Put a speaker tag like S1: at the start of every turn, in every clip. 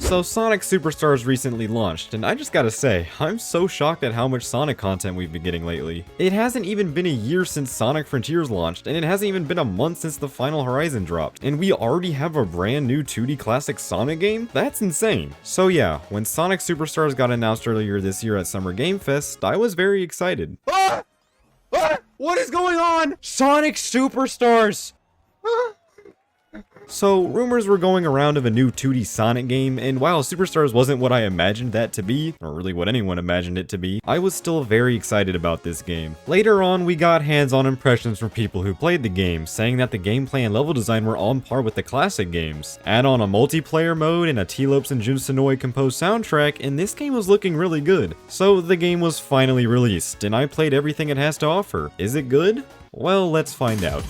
S1: So Sonic Superstars recently launched, and I just gotta say, I'm so shocked at how much Sonic content we've been getting lately. It hasn't even been a year since Sonic Frontiers launched, and it hasn't even been a month since the final Horizon dropped, and we already have a brand new 2D classic Sonic game? That's insane. So yeah, when Sonic Superstars got announced earlier this year at Summer Game Fest, I was very excited. What is going on? Sonic Superstars! So, rumors were going around of a new 2D Sonic game, and while Superstars wasn't what I imagined that to be, or really what anyone imagined it to be, I was still very excited about this game. Later on, we got hands-on impressions from people who played the game, saying that the gameplay and level design were on par with the classic games. Add on a multiplayer mode and a T-Lopes and Jun Sonoy composed soundtrack, and this game was looking really good. So, the game was finally released, and I played everything it has to offer. Is it good? Well, let's find out.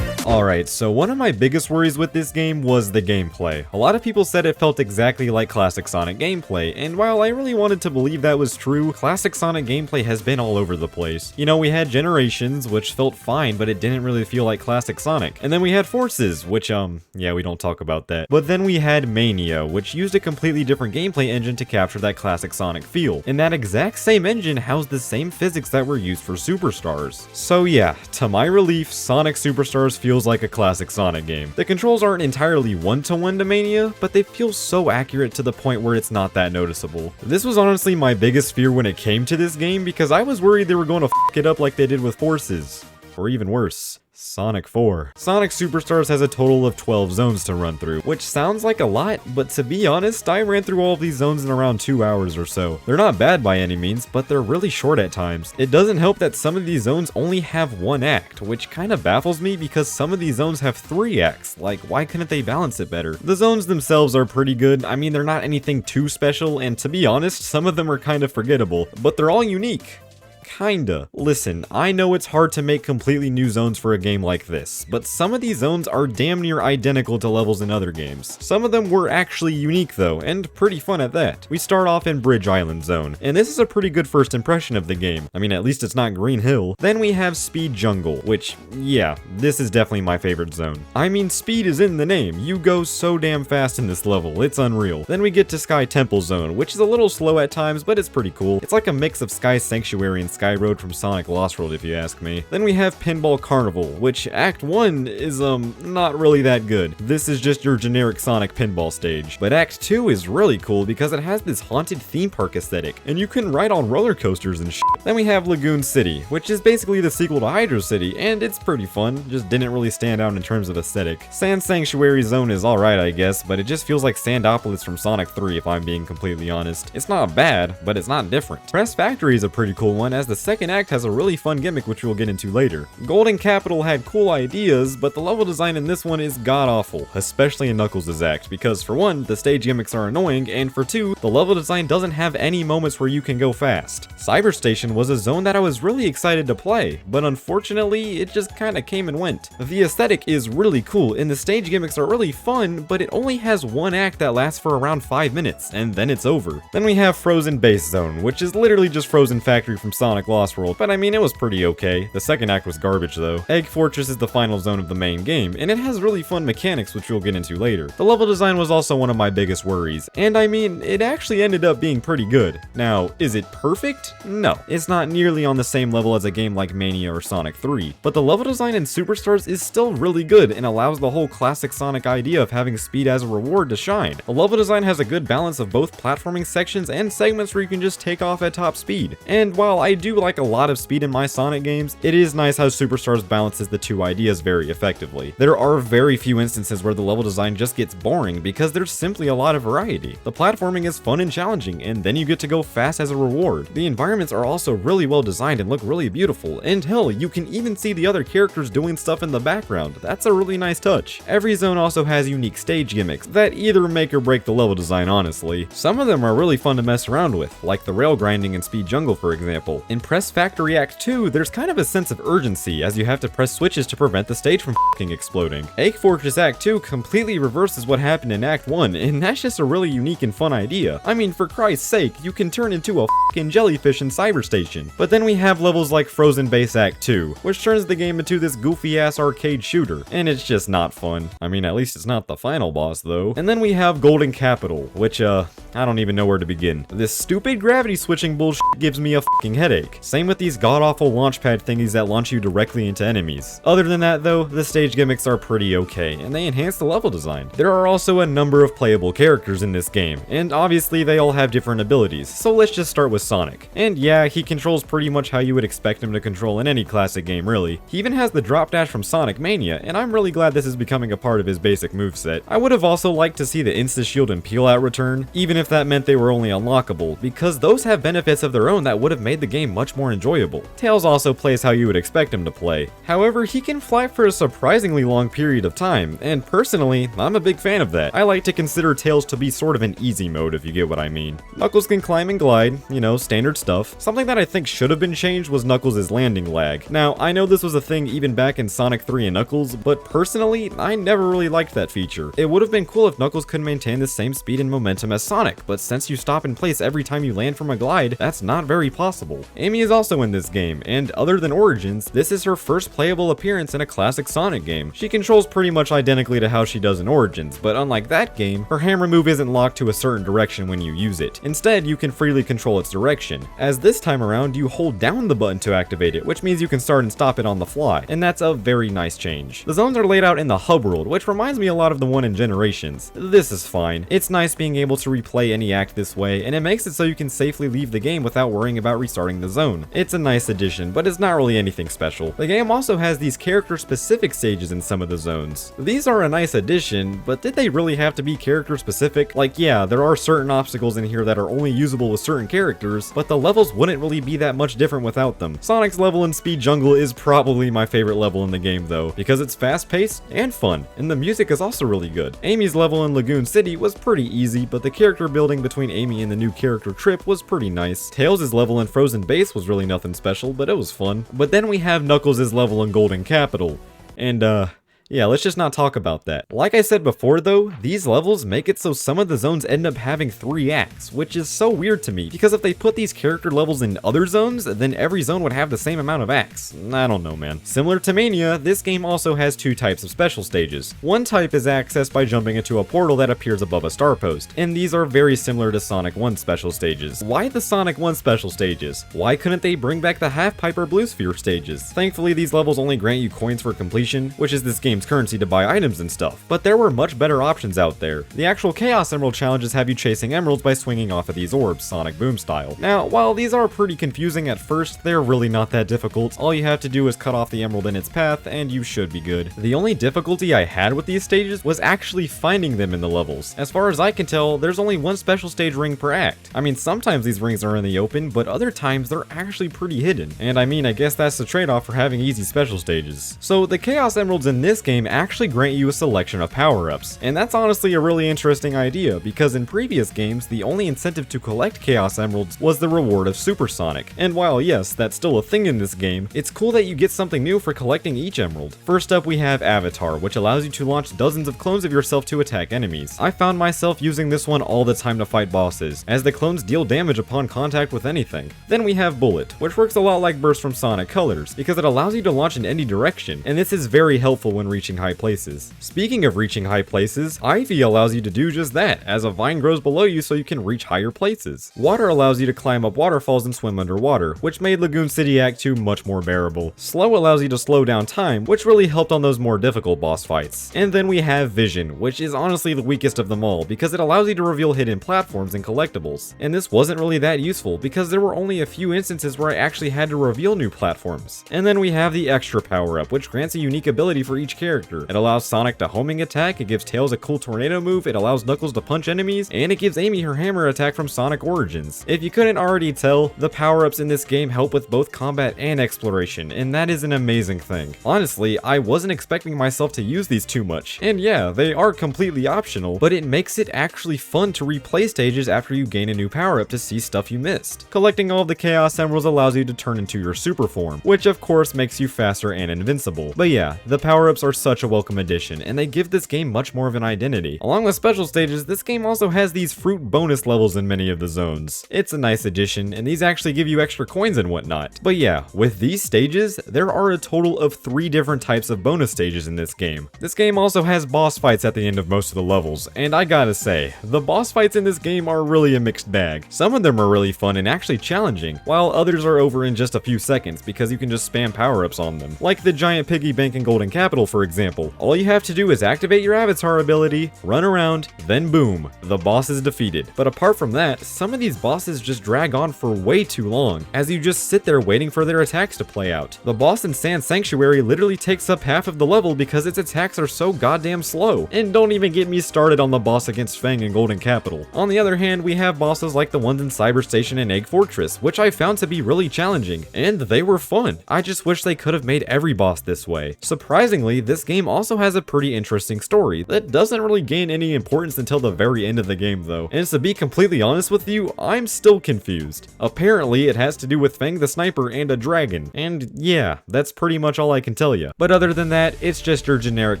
S1: Alright, so one of my biggest worries with this game was the gameplay. A lot of people said it felt exactly like classic Sonic gameplay, and while I really wanted to believe that was true, classic Sonic gameplay has been all over the place. You know, we had Generations, which felt fine, but it didn't really feel like classic Sonic. And then we had Forces, which, yeah, we don't talk about that. But then we had Mania, which used a completely different gameplay engine to capture that classic Sonic feel. And that exact same engine housed the same physics that were used for Superstars. So yeah, to my relief, Sonic Superstars feels like a classic Sonic game. The controls aren't entirely one-to-one to Mania, but they feel so accurate to the point where it's not that noticeable. This was honestly my biggest fear when it came to this game, because I was worried they were going to f*** it up like they did with Forces. Or even worse. Sonic 4. Sonic Superstars has a total of 12 zones to run through, which sounds like a lot, but to be honest, I ran through all of these zones in around 2 hours or so. They're not bad by any means, but they're really short at times. It doesn't help that some of these zones only have one act, which kind of baffles me because some of these zones have 3 acts. Like, why couldn't they balance it better? The zones themselves are pretty good. I mean, they're not anything too special, and to be honest, some of them are kind of forgettable, but they're all unique. Kinda. Listen, I know it's hard to make completely new zones for a game like this, but some of these zones are damn near identical to levels in other games. Some of them were actually unique though, and pretty fun at that. We start off in Bridge Island Zone, and this is a pretty good first impression of the game. I mean, at least it's not Green Hill. Then we have Speed Jungle, which, yeah, this is definitely my favorite zone. I mean, speed is in the name. You go so damn fast in this level, it's unreal. Then we get to Sky Temple Zone, which is a little slow at times, but it's pretty cool. It's like a mix of Sky Sanctuary and Sky Road from Sonic Lost World if you ask me. Then we have Pinball Carnival, which Act 1 is not really that good. This is just your generic Sonic pinball stage. But Act 2 is really cool because it has this haunted theme park aesthetic, and you can ride on roller coasters and shit. Then we have Lagoon City, which is basically the sequel to Hydro City, and it's pretty fun, just didn't really stand out in terms of aesthetic. Sand Sanctuary Zone is alright I guess, but it just feels like Sandopolis from Sonic 3 if I'm being completely honest. It's not bad, but it's not different. Press Factory is a pretty cool one, as the second act has a really fun gimmick which we'll get into later. Golden Capital had cool ideas, but the level design in this one is god-awful, especially in Knuckles' act, because for one, the stage gimmicks are annoying, and for two, the level design doesn't have any moments where you can go fast. Cyber Station was a zone that I was really excited to play, but unfortunately, it just kinda came and went. The aesthetic is really cool, and the stage gimmicks are really fun, but it only has one act that lasts for around 5 minutes, and then it's over. Then we have Frozen Base Zone, which is literally just Frozen Factory from Sonic Lost World, but I mean, it was pretty okay. The second act was garbage though. Egg Fortress is the final zone of the main game, and it has really fun mechanics which we'll get into later. The level design was also one of my biggest worries, and I mean, it actually ended up being pretty good. Now, is it perfect? No. It's not nearly on the same level as a game like Mania or Sonic 3, but the level design in Superstars is still really good and allows the whole classic Sonic idea of having speed as a reward to shine. The level design has a good balance of both platforming sections and segments where you can just take off at top speed. And while I do like a lot of speed in my Sonic games, it is nice how Superstars balances the two ideas very effectively. There are very few instances where the level design just gets boring because there's simply a lot of variety. The platforming is fun and challenging, and then you get to go fast as a reward. The environments are also really well designed and look really beautiful, and hell, you can even see the other characters doing stuff in the background. That's a really nice touch. Every zone also has unique stage gimmicks that either make or break the level design, honestly. Some of them are really fun to mess around with, like the rail grinding in Speed Jungle for example. In Press Factory Act 2, there's kind of a sense of urgency, as you have to press switches to prevent the stage from f***ing exploding. Egg Fortress Act 2 completely reverses what happened in Act 1, and that's just a really unique and fun idea. I mean, for Christ's sake, you can turn into a f***ing jellyfish in Cyberstation. But then we have levels like Frozen Base Act 2, which turns the game into this goofy-ass arcade shooter, and it's just not fun. I mean, at least it's not the final boss, though. And then we have Golden Capital, which, I don't even know where to begin. This stupid gravity switching bullshit gives me a f***ing headache. Same with these god-awful launchpad thingies that launch you directly into enemies. Other than that, though, the stage gimmicks are pretty okay, and they enhance the level design. There are also a number of playable characters in this game, and obviously they all have different abilities, so let's just start with Sonic. And yeah, he controls pretty much how you would expect him to control in any classic game, really. He even has the drop dash from Sonic Mania, and I'm really glad this is becoming a part of his basic moveset. I would have also liked to see the Insta-Shield and Peel-Out return, even if that meant they were only unlockable, because those have benefits of their own that would have made the game much more enjoyable. Tails also plays how you would expect him to play. However, he can fly for a surprisingly long period of time, and personally, I'm a big fan of that. I like to consider Tails to be sort of an easy mode, if you get what I mean. Knuckles can climb and glide, you know, standard stuff. Something that I think should have been changed was Knuckles' landing lag. Now, I know this was a thing even back in Sonic 3 and Knuckles, but personally, I never really liked that feature. It would have been cool if Knuckles could maintain the same speed and momentum as Sonic, but since you stop in place every time you land from a glide, that's not very possible. Amy is also in this game, and other than Origins, this is her first playable appearance in a classic Sonic game. She controls pretty much identically to how she does in Origins, but unlike that game, her hammer move isn't locked to a certain direction when you use it. Instead, you can freely control its direction, as this time around you hold down the button to activate it, which means you can start and stop it on the fly, and that's a very nice change. The zones are laid out in the hub world, which reminds me a lot of the one in Generations. This is fine. It's nice being able to replay any act this way, and it makes it so you can safely leave the game without worrying about restarting the zone. It's a nice addition, but it's not really anything special. The game also has these character-specific stages in some of the zones. These are a nice addition, but did they really have to be character-specific? Like, yeah, there are certain obstacles in here that are only usable with certain characters, but the levels wouldn't really be that much different without them. Sonic's level in Speed Jungle is probably my favorite level in the game, though, because it's fast-paced and fun, and the music is also really good. Amy's level in Lagoon City was pretty easy, but the character building between Amy and the new character Trip was pretty nice. Tails' level in Frozen Base was really nothing special, but it was fun. But then we have Knuckles' level in Golden Capital, and yeah, let's just not talk about that. Like I said before though, these levels make it so some of the zones end up having 3 acts, which is so weird to me, because if they put these character levels in other zones, then every zone would have the same amount of acts. I don't know, man. Similar to Mania, this game also has 2 types of special stages. One type is accessed by jumping into a portal that appears above a star post, and these are very similar to Sonic 1 special stages. Why the Sonic 1 special stages? Why couldn't they bring back the Half Pipe or Blue Sphere stages? Thankfully, these levels only grant you coins for completion, which is this game's currency to buy items and stuff, but there were much better options out there. The actual Chaos Emerald challenges have you chasing emeralds by swinging off of these orbs, Sonic Boom style. Now, while these are pretty confusing at first, they're really not that difficult. All you have to do is cut off the emerald in its path, and you should be good. The only difficulty I had with these stages was actually finding them in the levels. As far as I can tell, there's only 1 special stage ring per act. I mean, sometimes these rings are in the open, but other times they're actually pretty hidden. And I mean, I guess that's the trade-off for having easy special stages. So the Chaos Emeralds in this game actually grant you a selection of power-ups, and that's honestly a really interesting idea, because in previous games, the only incentive to collect Chaos Emeralds was the reward of Supersonic. And while yes, that's still a thing in this game, it's cool that you get something new for collecting each emerald. First up, we have Avatar, which allows you to launch dozens of clones of yourself to attack enemies. I found myself using this one all the time to fight bosses, as the clones deal damage upon contact with anything. Then we have Bullet, which works a lot like Burst from Sonic Colors, because it allows you to launch in any direction, and this is very helpful when reaching high places. Speaking of reaching high places, Ivy allows you to do just that, as a vine grows below you so you can reach higher places. Water allows you to climb up waterfalls and swim underwater, which made Lagoon City Act 2 much more bearable. Slow allows you to slow down time, which really helped on those more difficult boss fights. And then we have Vision, which is honestly the weakest of them all, because it allows you to reveal hidden platforms and collectibles. And this wasn't really that useful, because there were only a few instances where I actually had to reveal new platforms. And then we have the extra power-up, which grants a unique ability for each character. character. It allows Sonic to homing attack, it gives Tails a cool tornado move, it allows Knuckles to punch enemies, and it gives Amy her hammer attack from Sonic Origins. If you couldn't already tell, the power-ups in this game help with both combat and exploration, and that is an amazing thing. Honestly, I wasn't expecting myself to use these too much, and yeah, they are completely optional, but it makes it actually fun to replay stages after you gain a new power-up to see stuff you missed. Collecting all of the Chaos Emeralds allows you to turn into your super form, which of course makes you faster and invincible. But yeah, the power-ups are such a welcome addition, and they give this game much more of an identity. Along with special stages, this game also has these fruit bonus levels in many of the zones. It's a nice addition, and these actually give you extra coins and whatnot. But yeah, with these stages, there are a total of 3 different types of bonus stages in this game. This game also has boss fights at the end of most of the levels, and I gotta say, the boss fights in this game are really a mixed bag. Some of them are really fun and actually challenging, while others are over in just a few seconds because you can just spam power-ups on them. Like the giant piggy bank in Golden Capital, for example. All you have to do is activate your avatar ability, run around, then boom, the boss is defeated. But apart from that, some of these bosses just drag on for way too long, as you just sit there waiting for their attacks to play out. The boss in Sand Sanctuary literally takes up half of the level because its attacks are so goddamn slow. And don't even get me started on the boss against Fang in Golden Capital. On the other hand, we have bosses like the ones in Cyber Station and Egg Fortress, which I found to be really challenging, and they were fun. I just wish they could have made every boss this way. Surprisingly, this game also has a pretty interesting story that doesn't really gain any importance until the very end of the game though, and to be completely honest with you, I'm still confused. Apparently, it has to do with Fang the Sniper and a dragon, and yeah, that's pretty much all I can tell you. But other than that, it's just your generic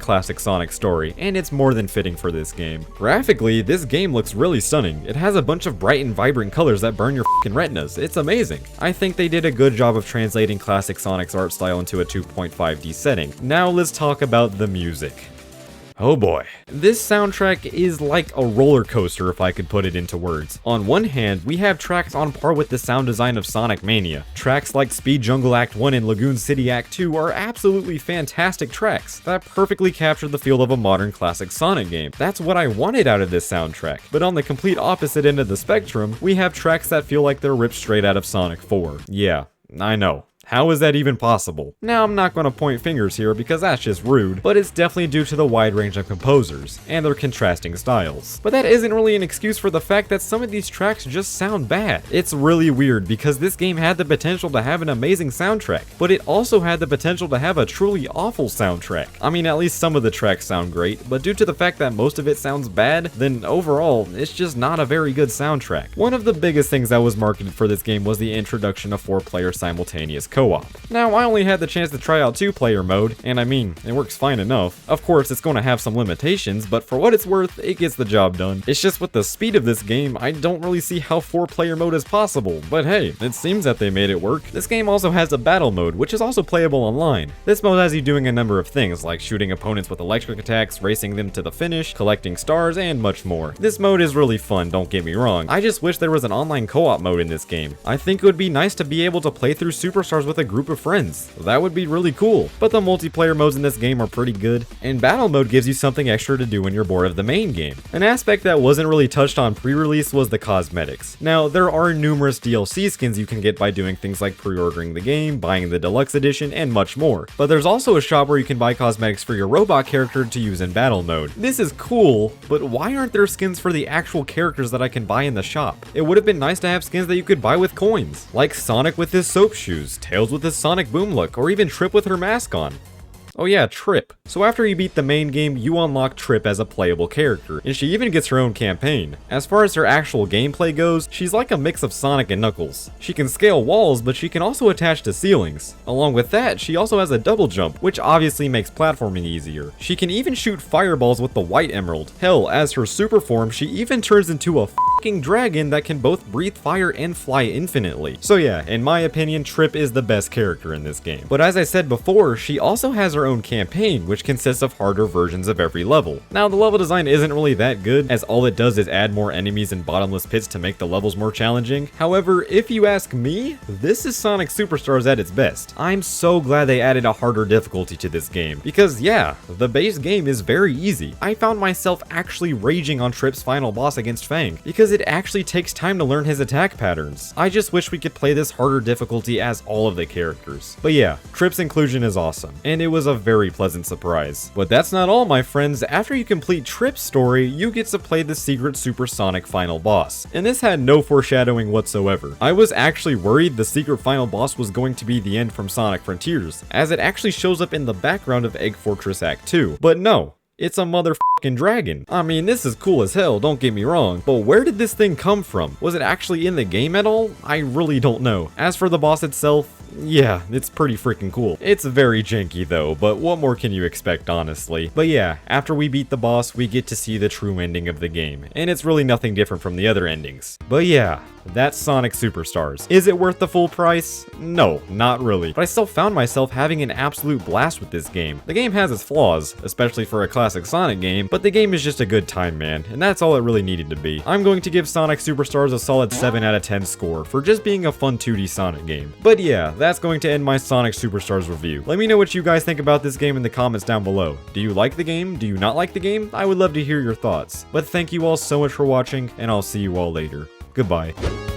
S1: classic Sonic story, and it's more than fitting for this game. Graphically, this game looks really stunning. It has a bunch of bright and vibrant colors that burn your f***ing retinas. It's amazing. I think they did a good job of translating classic Sonic's art style into a 2.5D setting. Now let's talk about the music. Oh boy. This soundtrack is like a roller coaster if I could put it into words. On one hand, we have tracks on par with the sound design of Sonic Mania. Tracks like Speed Jungle Act 1 and Lagoon City Act 2 are absolutely fantastic tracks that perfectly capture the feel of a modern classic Sonic game. That's what I wanted out of this soundtrack. But on the complete opposite end of the spectrum, we have tracks that feel like they're ripped straight out of Sonic 4. Yeah, I know. How is that even possible? Now, I'm not going to point fingers here because that's just rude, but it's definitely due to the wide range of composers and their contrasting styles. But that isn't really an excuse for the fact that some of these tracks just sound bad. It's really weird because this game had the potential to have an amazing soundtrack, but it also had the potential to have a truly awful soundtrack. I mean, at least some of the tracks sound great, but due to the fact that most of it sounds bad, then overall, it's just not a very good soundtrack. One of the biggest things that was marketed for this game was the introduction of 4-player simultaneous co-op. Now, I only had the chance to try out 2-player mode, and I mean, it works fine enough. Of course, it's going to have some limitations, but for what it's worth, it gets the job done. It's just with the speed of this game, I don't really see how 4-player mode is possible, but hey, it seems that they made it work. This game also has a battle mode, which is also playable online. This mode has you doing a number of things, like shooting opponents with electric attacks, racing them to the finish, collecting stars, and much more. This mode is really fun, don't get me wrong. I just wish there was an online co-op mode in this game. I think it would be nice to be able to play through Superstars with a group of friends. That would be really cool. But the multiplayer modes in this game are pretty good, and battle mode gives you something extra to do when you're bored of the main game. An aspect that wasn't really touched on pre-release was the cosmetics. Now, there are numerous DLC skins you can get by doing things like pre-ordering the game, buying the deluxe edition, and much more. But there's also a shop where you can buy cosmetics for your robot character to use in battle mode. This is cool, but why aren't there skins for the actual characters that I can buy in the shop? It would have been nice to have skins that you could buy with coins, like Sonic with his soap shoes, Tails with his Sonic Boom look, or even Trip with her mask on. Oh yeah, Trip. So after you beat the main game, you unlock Trip as a playable character, and she even gets her own campaign. As far as her actual gameplay goes, she's like a mix of Sonic and Knuckles. She can scale walls, but she can also attach to ceilings. Along with that, she also has a double jump, which obviously makes platforming easier. She can even shoot fireballs with the White Emerald. Hell, as her super form, she even turns into a f***ing dragon that can both breathe fire and fly infinitely. So yeah, in my opinion, Trip is the best character in this game. But as I said before, she also has her own campaign, which consists of harder versions of every level. Now, the level design isn't really that good, as all it does is add more enemies and bottomless pits to make the levels more challenging. However, if you ask me, this is Sonic Superstars at its best. I'm so glad they added a harder difficulty to this game, because yeah, the base game is very easy. I found myself actually raging on Trip's final boss against Fang, because because it actually takes time to learn his attack patterns. I just wish we could play this harder difficulty as all of the characters. But yeah, Trip's inclusion is awesome, and it was a very pleasant surprise. But that's not all, my friends. After you complete Trip's story, you get to play the secret supersonic final boss, and this had no foreshadowing whatsoever. I was actually worried the secret final boss was going to be the end from Sonic Frontiers, as it actually shows up in the background of Egg Fortress Act 2, but no. It's a motherfucking dragon. I mean, this is cool as hell, don't get me wrong, but where did this thing come from? Was it actually in the game at all? I really don't know. As for the boss itself, yeah, it's pretty freaking cool. It's very janky though, but what more can you expect, honestly? But yeah, after we beat the boss, we get to see the true ending of the game, and it's really nothing different from the other endings. But yeah, that's Sonic Superstars. Is it worth the full price? No, not really. But I still found myself having an absolute blast with this game. The game has its flaws, especially for a classic Sonic game, but the game is just a good time, man, and that's all it really needed to be. I'm going to give Sonic Superstars a solid 7 out of 10 score for just being a fun 2D Sonic game. But yeah, that's going to end my Sonic Superstars review. Let me know what you guys think about this game in the comments down below. Do you like the game? Do you not like the game? I would love to hear your thoughts. But thank you all so much for watching, and I'll see you all later. Goodbye.